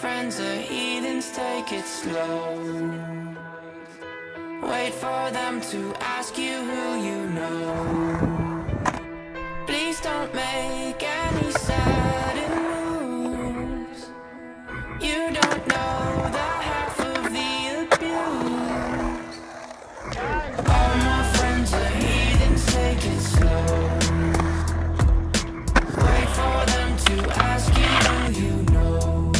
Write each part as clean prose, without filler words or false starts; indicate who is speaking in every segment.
Speaker 1: friends are heathens, take it slow. Wait for them to ask you who you know. Please don't make any sudden moves. You don't know the half of the abuse. All my friends are heathens, take it slow. Wait for them to ask you who you know.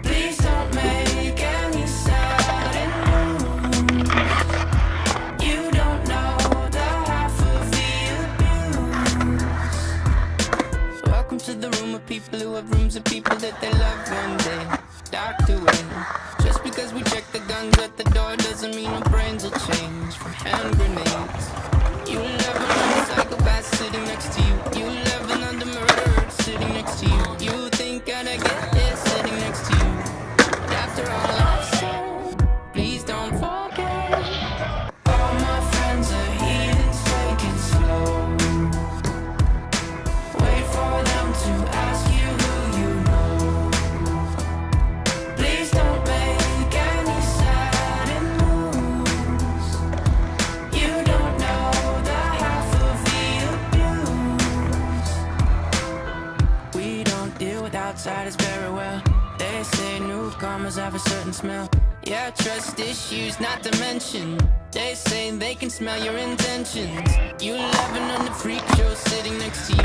Speaker 1: Please don't make any sudden moves. You don't know the half of the abuse. Welcome to the room of people who have rooms of people that they love when they docked away. Just because we check the guns at the door doesn't mean our brains will change from hand grenades. You love another psychopath sitting next to you. You love another murderer sitting next to you. You think I'd get it sitting next to you. But after all I've said, please don't forget. All my friends are heathens, take it slow. Wait for them to ask you who you know. Please don't make any sudden moves. You don't know the half of the abuse. We don't deal with outsiders very well. They say newcomers have a certain smell. Yeah, trust issues not to mention. They say they can smell your intentions. You laughing on the freak show sitting next to